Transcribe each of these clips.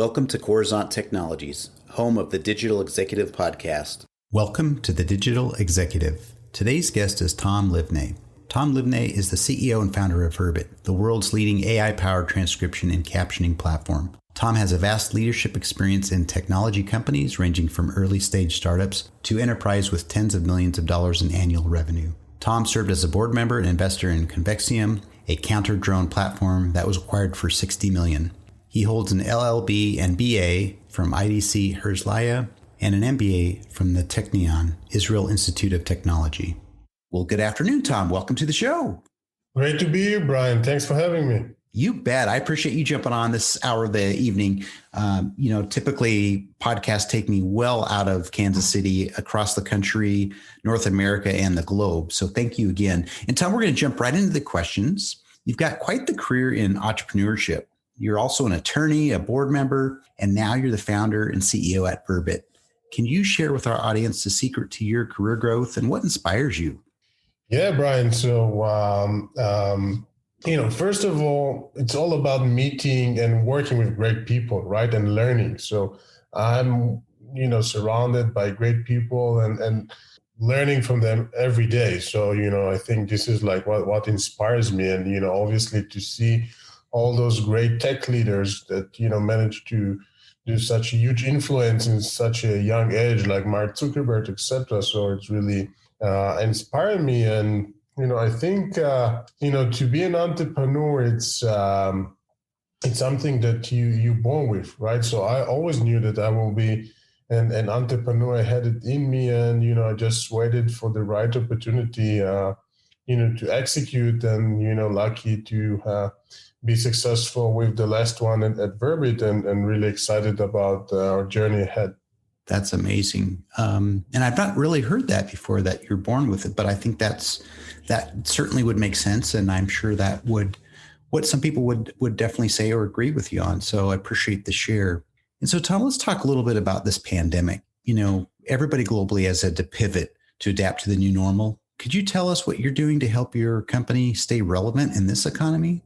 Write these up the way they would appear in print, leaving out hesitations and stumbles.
Welcome to Coruzant Technologies, home of the Digital Executive Podcast. Welcome to the Digital Executive. Today's guest is Tom Livne. Tom Livne is the CEO and founder of Verbit, the world's leading AI-powered transcription and captioning platform. Tom has a vast leadership experience in technology companies ranging from early-stage startups to enterprise with tens of millions of dollars in annual revenue. Tom served as a board member and investor in Convexium, a counter-drone platform that was acquired for $60 million. He holds an LLB and BA from IDC Herzliya and an MBA from the Technion, Israel Institute of Technology. Well, good afternoon, Tom. Welcome to the show. Great to be here, Brian. Thanks for having me. You bet. I appreciate you jumping on this hour of the evening. Typically podcasts take me well out of Kansas City, across the country, North America, and the globe. So thank you again. And Tom, we're going to jump right into the questions. You've got quite the career in entrepreneurship. You're also an attorney, a board member, and now you're the founder and CEO at Verbit. Can you share with our audience the secret to your career growth and what inspires you? Yeah, Brian. So, first of all, it's all about meeting and working with great people, right? And learning. So I'm, surrounded by great people and learning from them every day. So, I think this is like what inspires me. And, obviously to see all those great tech leaders that, manage to do such a huge influence in such a young age, like Mark Zuckerberg, etc. So it's really inspired me. And, I think, to be an entrepreneur, it's something that you're born with, right? So I always knew that I will be an entrepreneur. I had it in me, and, I just waited for the right opportunity, to execute, and, lucky to be successful with the last one at Verbit, and really excited about our journey ahead. That's amazing. And I've not really heard that before, that you're born with it, but I think that certainly would make sense. And I'm sure that what some people would definitely say or agree with you on. So I appreciate the share. And so Tom, let's talk a little bit about this pandemic. Everybody globally has had to pivot to adapt to the new normal. Could you tell us what you're doing to help your company stay relevant in this economy?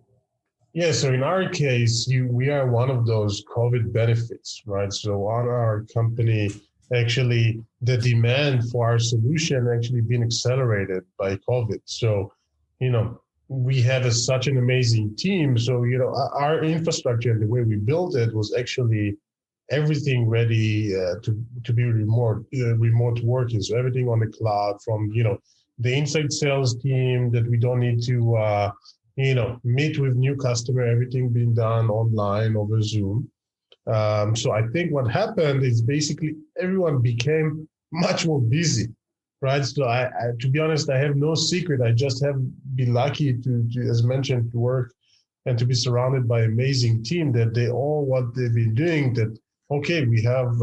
Yeah, so in our case, we are one of those COVID benefits, right? So on our company, actually, the demand for our solution actually been accelerated by COVID. So, we have such an amazing team. So, our infrastructure and the way we built it was actually everything ready to be remote working. So everything on the cloud, from, the inside sales team that we don't need to, meet with new customer, everything being done online over Zoom. So I think what happened is basically everyone became much more busy, right? So I to be honest, I have no secret. I just have been lucky to, as mentioned, to work and to be surrounded by amazing team that they all what they've been doing. That okay, we have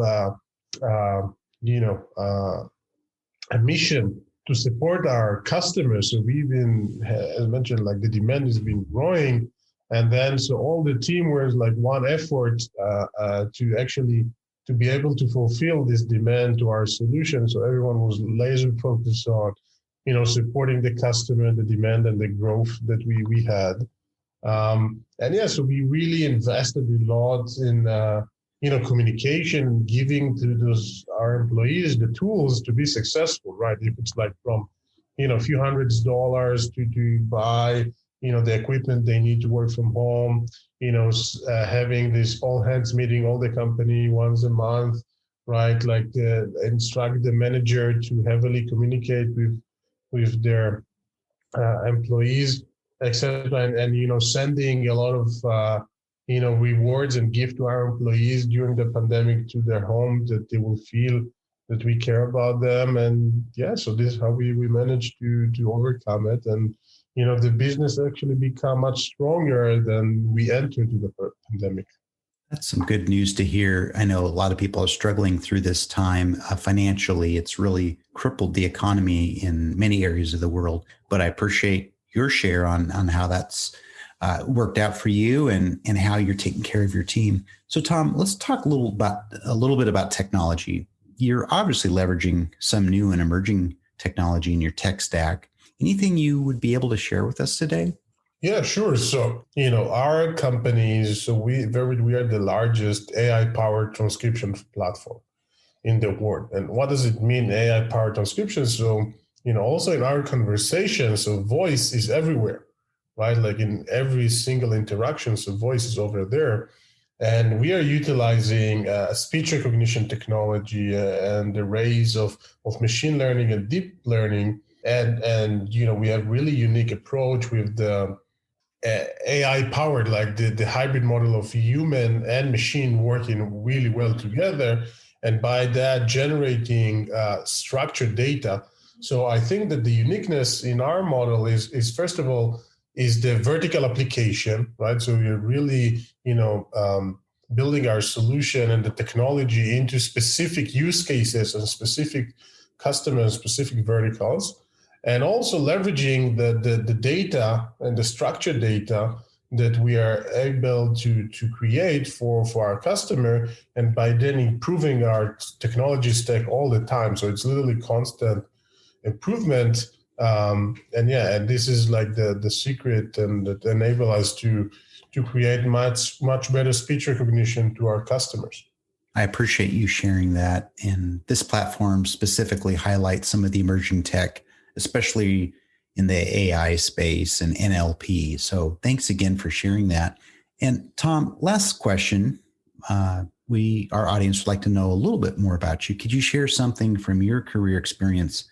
a mission to support our customers. So we've been, as mentioned, like the demand has been growing. And then, so all the team was like one effort to actually to be able to fulfill this demand to our solution. So everyone was laser focused on, supporting the customer, the demand and the growth that we had. So we really invested a lot in, communication, giving to our employees the tools to be successful, right? If it's like from, a few hundreds of dollars to buy, the equipment they need to work from home, having this all hands meeting, all the company once a month, right? Like instruct the manager to heavily communicate with their employees, etc. And sending a lot of, rewards and gift to our employees during the pandemic to their home, that they will feel that we care about them. And so this is how we managed to overcome it. And, the business actually become much stronger than we entered into the pandemic. That's some good news to hear. I know a lot of people are struggling through this time financially. It's really crippled the economy in many areas of the world, but I appreciate your share on how that's worked out for you and how you're taking care of your team. So Tom, let's talk a little bit about technology. You're obviously leveraging some new and emerging technology in your tech stack. Anything you would be able to share with us today? Yeah, sure. So, our companies, so Verbit, we are the largest AI-powered transcription platform in the world. And what does it mean, AI-powered transcription? So, also in our conversations, so voice is everywhere, right? Like in every single interaction, so voice is over there. And we are utilizing speech recognition technology and the rise of machine learning and deep learning. And we have really unique approach with the AI powered, like the hybrid model of human and machine working really well together. And by that, generating structured data. So I think that the uniqueness in our model is first of all, is the vertical application, right? So we're really, building our solution and the technology into specific use cases and specific customers, specific verticals, and also leveraging the data and the structured data that we are able to create for our customer, and by then improving our technology stack all the time. So it's literally constant improvement. And this is like the secret, and that enable us to create much better speech recognition to our customers. I appreciate you sharing that. And this platform specifically highlights some of the emerging tech, especially in the AI space and NLP. So thanks again for sharing that. And Tom, last question. Our audience would like to know a little bit more about you. Could you share something from your career experience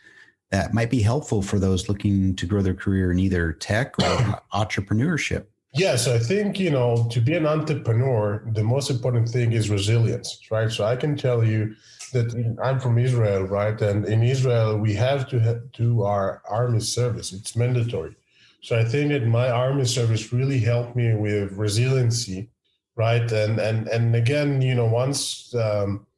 that might be helpful for those looking to grow their career in either tech or entrepreneurship? Yes, I think, to be an entrepreneur, the most important thing is resilience, right? So I can tell you that I'm from Israel, right? And in Israel, we have to do our army service. It's mandatory. So I think that my army service really helped me with resiliency, right? And again, once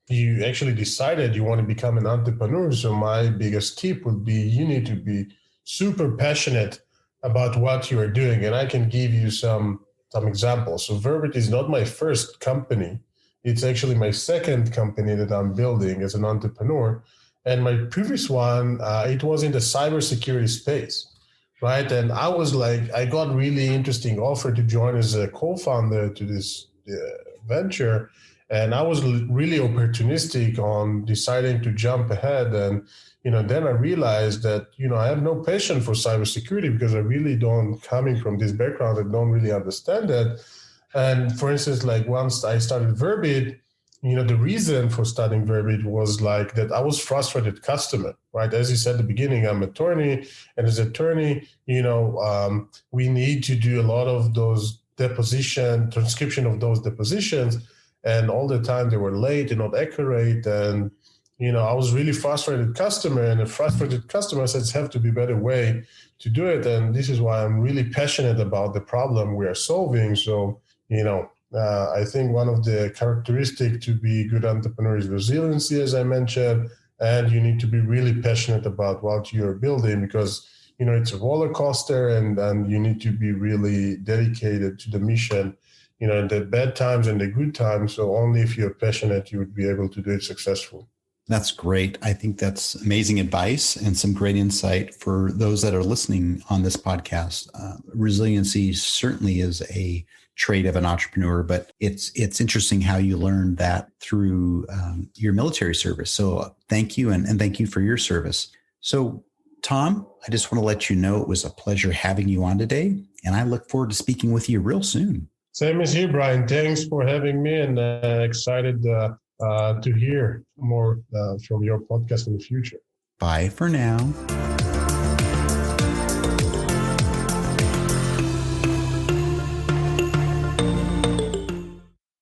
you actually decided you want to become an entrepreneur, so my biggest tip would be you need to be super passionate about what you are doing. And I can give you some examples. So Verbit is not my first company. It's actually my second company that I'm building as an entrepreneur. And my previous one, it was in the cybersecurity space, right? And I got really interesting offer to join as a co-founder to this venture. And I was really opportunistic on deciding to jump ahead. And then I realized that, I have no passion for cybersecurity because I really don't, coming from this background, I don't really understand it. And for instance, like once I started Verbit, the reason for starting Verbit was like that I was frustrated customer, right? As you said at the beginning, I'm an attorney, and as an attorney, we need to do a lot of those transcription of those depositions, and all the time they were late and not accurate. And I was really frustrated customer, and a frustrated customer says, have to be a better way to do it. And this is why I'm really passionate about the problem we are solving. So, I think one of the characteristics to be a good entrepreneur is resiliency, as I mentioned, and you need to be really passionate about what you're building, because, it's a roller coaster, and you need to be really dedicated to the mission, in the bad times and the good times. So only if you're passionate, you would be able to do it successfully. That's great. I think that's amazing advice and some great insight for those that are listening on this podcast. Resiliency certainly is a trait of an entrepreneur, but it's interesting how you learned that through your military service. So thank you, and thank you for your service. So Tom, I just want to let you know it was a pleasure having you on today, and I look forward to speaking with you real soon. Same as you, Brian. Thanks for having me, and excited to hear more from your podcast in the future. Bye for now.